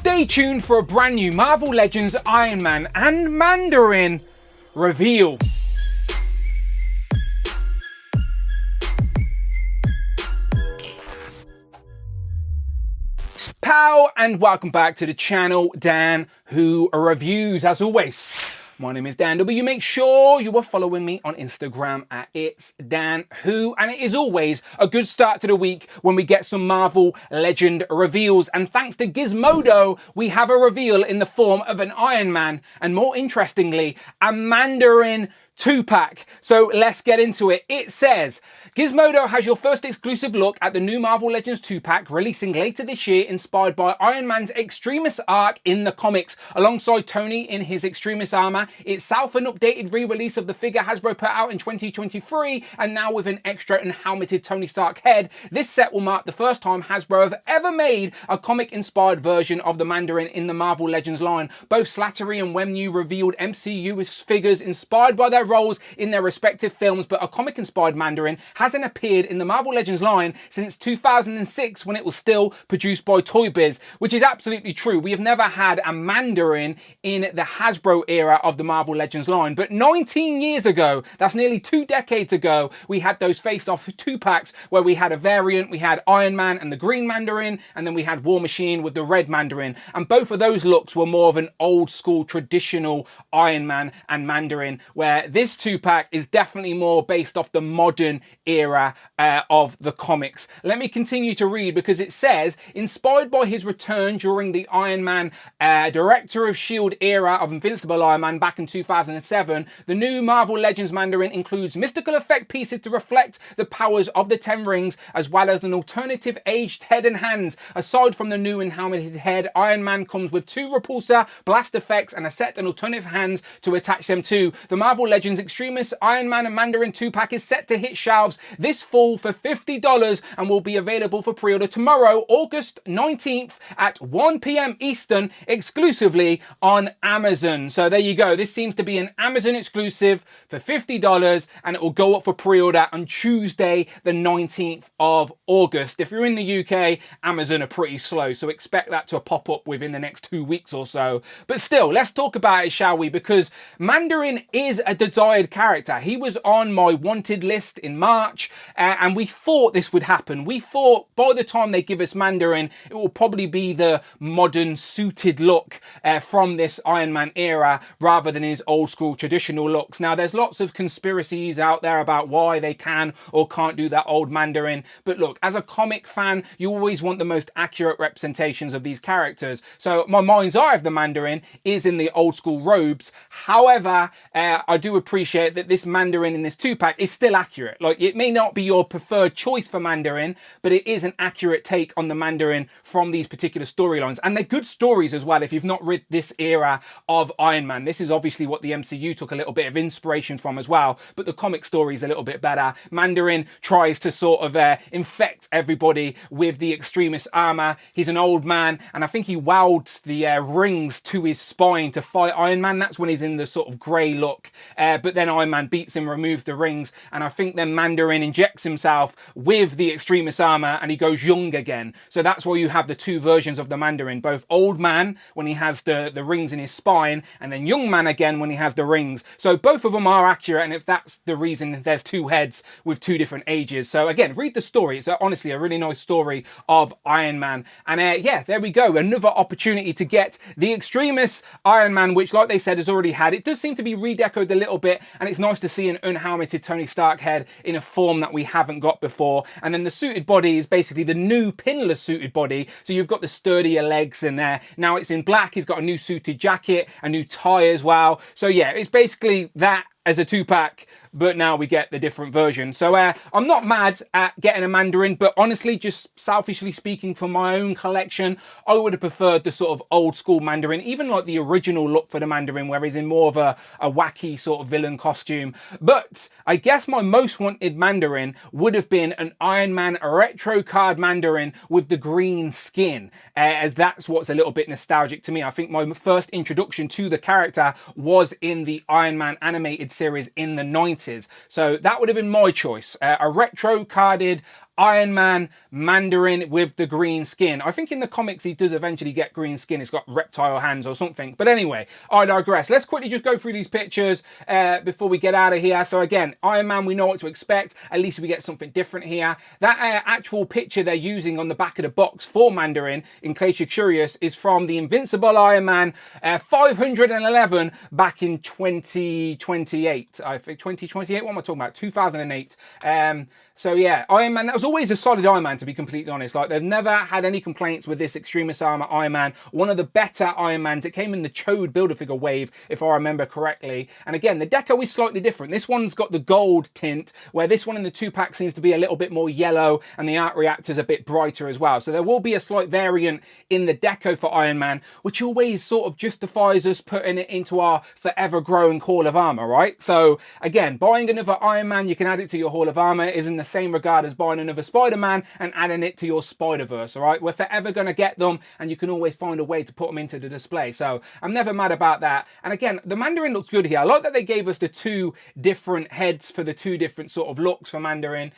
Stay tuned for a brand new Marvel Legends Iron Man and Mandarin reveal. Pow, and welcome back to the channel, Dan Who Reviews. As always, my name is Dan W. Make sure you are following me on Instagram at It's Dan Who. And it is always a good start to the week when we get some Marvel Legend reveals. And thanks to Gizmodo, we have a reveal in the form of an Iron Man and, more interestingly, a Mandarin 2-pack. So let's get into it. It says, Gizmodo has your first exclusive look at the new Marvel Legends 2-pack releasing later this year, inspired by Iron Man's Extremis arc in the comics. Alongside Tony in his Extremis armor, itself an updated re-release of the figure Hasbro put out in 2023, and now with an extra and helmeted Tony Stark head. This set will mark the first time Hasbro have ever made a comic-inspired version of the Mandarin in the Marvel Legends line. Both Slattery and Wemnew revealed MCU figures inspired by their roles in their respective films, but a comic-inspired Mandarin hasn't appeared in the Marvel Legends line since 2006, when it was still produced by Toy Biz, which is absolutely true. We have never had a Mandarin in the Hasbro era of the Marvel Legends line, but 19 years ago, that's nearly 2 decades ago, we had those faced-off 2-packs where we had a variant. We had Iron Man and the green Mandarin, and then we had War Machine with the red Mandarin, and both of those looks were more of an old-school traditional Iron Man and Mandarin, where this 2-pack is definitely more based off the modern era of the comics. Let me continue to read, because it says, inspired by his return during the Iron Man Director of S.H.I.E.L.D. era of Invincible Iron Man back in 2007, the new Marvel Legends Mandarin includes mystical effect pieces to reflect the powers of the 10 rings, as well as an alternative aged head and hands. Aside from the new and helmeted head, Iron Man comes with 2 repulsor blast effects and a set and alternative hands to attach them to. The Marvel Legends Extremis Iron Man and Mandarin 2-pack is set to hit shelves this fall for $50 and will be available for pre-order tomorrow, August 19th at 1 p.m. Eastern, exclusively on Amazon. So there you go. This seems to be an Amazon exclusive for $50, and it will go up for pre-order on Tuesday, the 19th of August. If you're in the UK, Amazon are pretty slow, so expect that to pop up within the next 2 weeks or so. But still, let's talk about it, shall we? Because Mandarin is a desired character. He was on my wanted list in March, and we thought this would happen. We thought by the time they give us Mandarin, it will probably be the modern suited look from this Iron Man era, rather than his old school traditional looks. Now, there's lots of conspiracies out there about why they can or can't do that old Mandarin, but look, as a comic fan, you always want the most accurate representations of these characters. So my mind's eye of the Mandarin is in the old school robes. However, I do appreciate that this Mandarin in this 2-pack is still accurate. Like, it may not be your preferred choice for Mandarin, but it is an accurate take on the Mandarin from these particular storylines, and they're good stories as well. If you've not read this era of Iron Man, this is obviously what the MCU took a little bit of inspiration from as well, but the comic story is a little bit better. Mandarin tries to sort of infect everybody with the Extremis armor. He's an old man, and I think he welds the rings to his spine to fight Iron Man. That's when he's in the sort of grey look, but then Iron Man beats him, removes the rings, and I think then Mandarin injects himself with the Extremis armor and he goes young again. So that's why you have the 2 versions of the Mandarin, both old man when he has the rings in his spine, and then young man again when he has the rings. So both of them are accurate, and if that's the reason, there's 2 heads with 2 different ages. So again, read the story. It's honestly a really nice story of Iron Man. And yeah, there we go. Another opportunity to get the Extremis Iron Man, which, like they said, has already had. It does seem to be redecoed a little bit, and it's nice to see an unhelmeted Tony Stark head in a form that we haven't got before. And then the suited body is basically the new pinless suited body. So you've got the sturdier legs, and now it's in black. He's got a new suited jacket, a new tie as well. So yeah, it's basically that as a 2-pack, but now we get the different version. So I'm not mad at getting a Mandarin, but honestly, just selfishly speaking, for my own collection, I would have preferred the sort of old school Mandarin, even like the original look for the Mandarin, where he's in more of a wacky sort of villain costume. But I guess my most wanted Mandarin would have been an Iron Man retro card Mandarin with the green skin, as that's what's a little bit nostalgic to me. I think my first introduction to the character was in the Iron Man animated series in the 90s. So that would have been my choice. A retro carded Iron Man Mandarin with the green skin. I think in the comics he does eventually get green skin. It's got reptile hands or something. But anyway, I digress. Let's quickly just go through these pictures before we get out of here. So again, Iron Man, we know what to expect. At least we get something different here. That actual picture they're using on the back of the box for Mandarin, in case you're curious, is from the Invincible Iron Man 511 back in 2028. I think 2028, what am I talking about? 2008. So yeah, Iron Man, that was always a solid Iron Man, to be completely honest. Like, they've never had any complaints with this Extremis Armor Iron Man. One of the better Iron Mans. It came in the Chode Build-A-Figure wave, if I remember correctly. And again, the deco is slightly different. This one's got the gold tint, where this one in the 2-pack seems to be a little bit more yellow, and the art reactor's a bit brighter as well. So there will be a slight variant in the deco for Iron Man, which always sort of justifies us putting it into our forever growing Hall of Armor, right? So again, buying another Iron Man, you can add it to your Hall of Armor, is in the same regard as buying another Spider-Man and adding it to your Spider-Verse, all right? We're forever going to get them, and you can always find a way to put them into the display. So I'm never mad about that. And again, the Mandarin looks good here. I like that they gave us the 2 different heads for the 2 different sort of looks for Mandarin,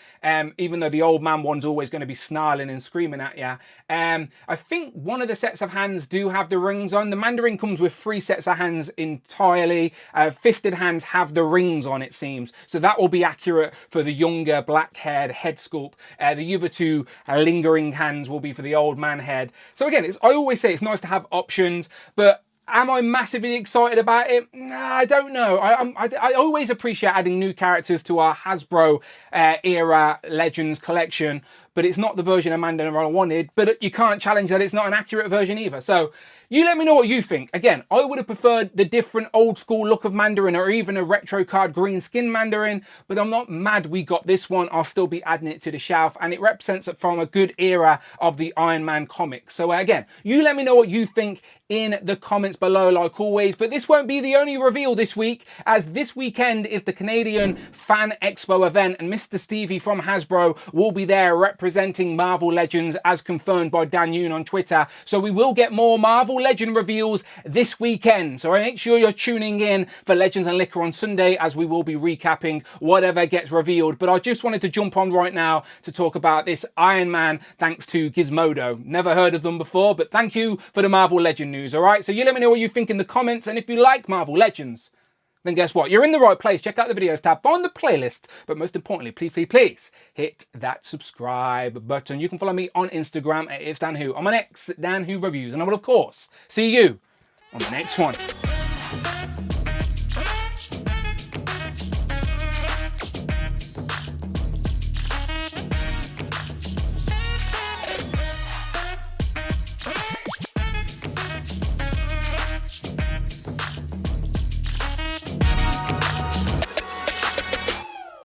even though the old man one's always going to be snarling and screaming at you. I think one of the sets of hands do have the rings on. The Mandarin comes with 3 sets of hands entirely. Fisted hands have the rings on, it seems. So that will be accurate for the younger black-haired head sculpt. The other 2 lingering hands will be for the old man head. So again, I always say it's nice to have options, but am I massively excited about it? Nah, I don't know. I always appreciate adding new characters to our Hasbro era Legends collection, but it's not the version of Mandarin I wanted. But you can't challenge that it's not an accurate version either. So you let me know what you think. Again, I would have preferred the different old school look of Mandarin, or even a retro card green skin Mandarin, but I'm not mad we got this one. I'll still be adding it to the shelf, and it represents it from a good era of the Iron Man comics. So again, you let me know what you think in the comments below, like always. But this won't be the only reveal this week, as this weekend is the Canadian Fan Expo event, and Mr. Stevie from Hasbro will be there representing Marvel Legends, as confirmed by Dan Yoon on Twitter. So we will get more Marvel Legend reveals this weekend, so make sure you're tuning in for Legends and Liquor on Sunday, as we will be recapping whatever gets revealed. But I just wanted to jump on right now to talk about this Iron Man, thanks to Gizmodo. Never heard of them before, but thank you for the Marvel Legend news. All right, so you let me know what you think in the comments, and if you like Marvel Legends, then guess what? You're in the right place. Check out the videos tab, find the playlist, but most importantly, please hit that subscribe button. You can follow me on Instagram at It's Dan Who. I'm on X, Dan Who Reviews, and I will, of course, see you on the next one.